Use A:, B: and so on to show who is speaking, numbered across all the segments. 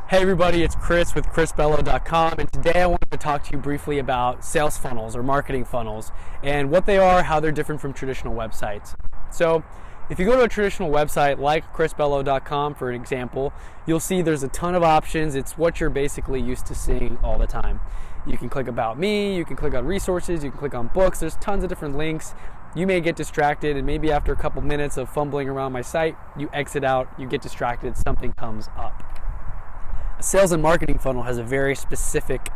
A: Hey everybody, it's Chris with chrisbello.com, and today I wanted to talk to you briefly about sales funnels or marketing funnels and what they are, how they're different from traditional websites. So if you go to a traditional website like chrisbello.com, for example, you'll see there's a ton of options. It's what you're basically used to seeing all the time. You can click About Me, you can click on Resources, you can click on Books. There's tons of different links. You may get distracted, and maybe after a couple minutes of fumbling around my site, you exit out, you get distracted, something comes up. A sales and marketing funnel has a very specific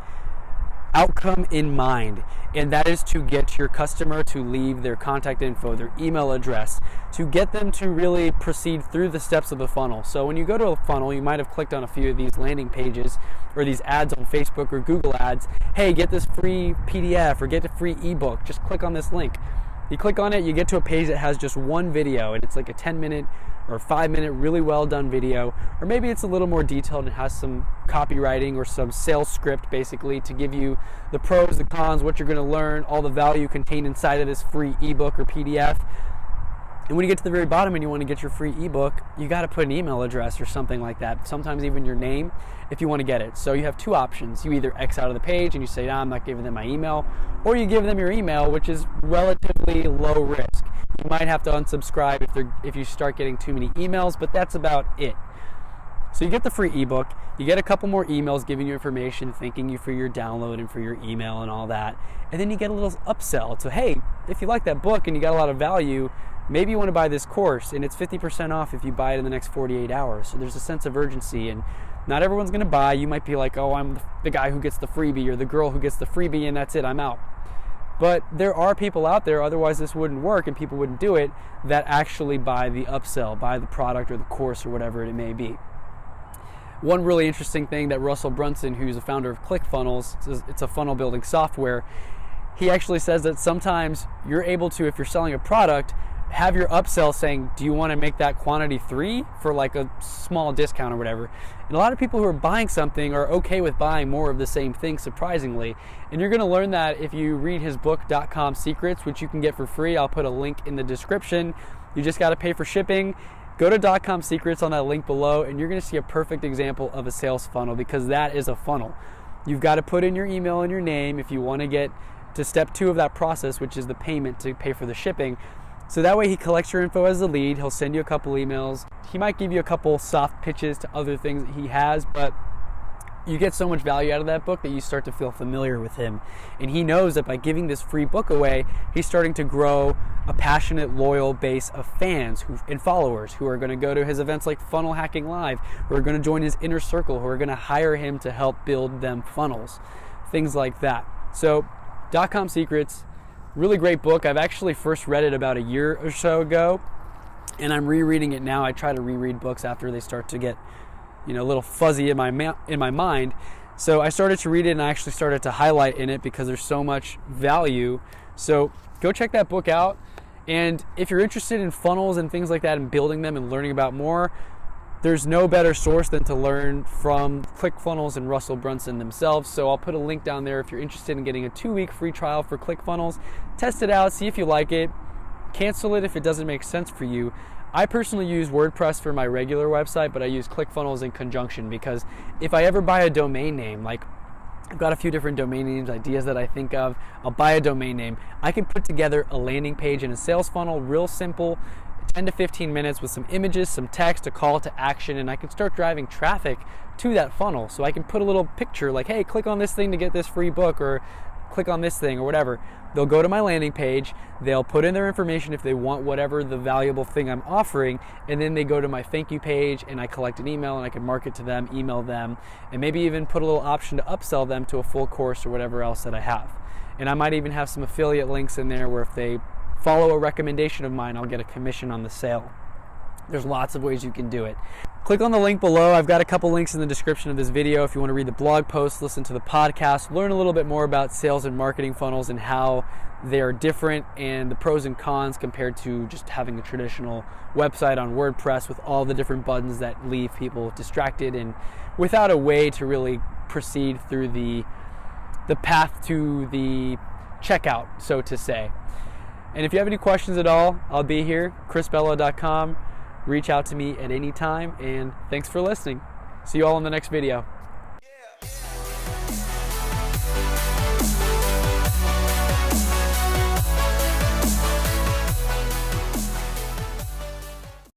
A: outcome in mind, and that is to get your customer to leave their contact info, their email address, to get them to really proceed through the steps of the funnel. So when you go to a funnel, you might have clicked on a few of these landing pages or these ads on Facebook or Google ads. Hey, get this free PDF or get a free ebook. Just click on this link. You click on it, you get to a page that has just one video, and it's like a 10-minute or 5-minute really well done video, or maybe it's a little more detailed and has some copywriting or some sales script basically to give you the pros, the cons, what you're going to learn, all the value contained inside of this free ebook or PDF. And when you get to the very bottom and you want to get your free ebook, you got to put an email address or something like that, sometimes even your name if you want to get it. So you have two options. You either X out of the page and you say, I'm not giving them my email, or you give them your email, which is relatively low risk. You might have to unsubscribe if you start getting too many emails, but that's about it. So you get the free ebook, you get a couple more emails giving you information, thanking you for your download and for your email and all that, and then you get a little upsell. So hey, if you like that book and you got a lot of value, maybe you want to buy this course, and it's 50% off if you buy it in the next 48 hours. So there's a sense of urgency, and not everyone's going to buy. You might be like, oh, I'm the guy who gets the freebie or the girl who gets the freebie, and that's it, I'm out. But there are people out there, otherwise this wouldn't work and people wouldn't do it, that actually buy the upsell, buy the product or the course or whatever it may be. One really interesting thing that Russell Brunson, who's the founder of ClickFunnels, it's a funnel building software, he actually says that sometimes you're able to, if you're selling a product, have your upsell saying, do you want to make that quantity 3 for like a small discount or whatever? And a lot of people who are buying something are okay with buying more of the same thing, surprisingly. And you're going to learn that if you read his book, .com Secrets, which you can get for free. I'll put a link in the description. You just got to pay for shipping. Go to .com Secrets on that link below, and you're going to see a perfect example of a sales funnel, because that is a funnel. You've got to put in your email and your name if you want to get to step 2 of that process, which is the payment to pay for the shipping. So that way he collects your info as a lead. He'll send you a couple emails. He might give you a couple soft pitches to other things that he has, but you get so much value out of that book that you start to feel familiar with him. And he knows that by giving this free book away, he's starting to grow a passionate, loyal base of fans and followers who are going to go to his events like Funnel Hacking Live, who are going to join his inner circle, who are going to hire him to help build them funnels, things like that. So .com Secrets, really great book. I've actually first read it about a year or so ago, and I'm rereading it now. I try to reread books after they start to get, a little fuzzy in my mind. So I started to read it, and I actually started to highlight in it because there's so much value. So go check that book out. And if you're interested in funnels and things like that and building them and learning about more, there's no better source than to learn from ClickFunnels and Russell Brunson themselves. So I'll put a link down there if you're interested in getting a 2-week free trial for ClickFunnels. Test it out, see if you like it. Cancel it if it doesn't make sense for you. I personally use WordPress for my regular website, but I use ClickFunnels in conjunction, because if I ever buy a domain name, like I've got a few different domain names, ideas that I think of, I'll buy a domain name. I can put together a landing page and a sales funnel, real simple, 10 to 15 minutes with some images, some text, a call to action, and I can start driving traffic to that funnel. So I can put a little picture like, hey, click on this thing to get this free book, or click on this thing or whatever. They'll go to my landing page, they'll put in their information if they want whatever the valuable thing I'm offering, and then they go to my thank you page and I collect an email and I can market to them, email them, and maybe even put a little option to upsell them to a full course or whatever else that I have. And I might even have some affiliate links in there where if they follow a recommendation of mine, I'll get a commission on the sale. There's lots of ways you can do it. Click on the link below. I've got a couple links in the description of this video if you want to read the blog post, listen to the podcast, learn a little bit more about sales and marketing funnels and how they are different and the pros and cons compared to just having a traditional website on WordPress with all the different buttons that leave people distracted and without a way to really proceed through the path to the checkout, so to say. And if you have any questions at all, I'll be here, chrisbello.com. Reach out to me at any time, and thanks for listening. See you all in the next video.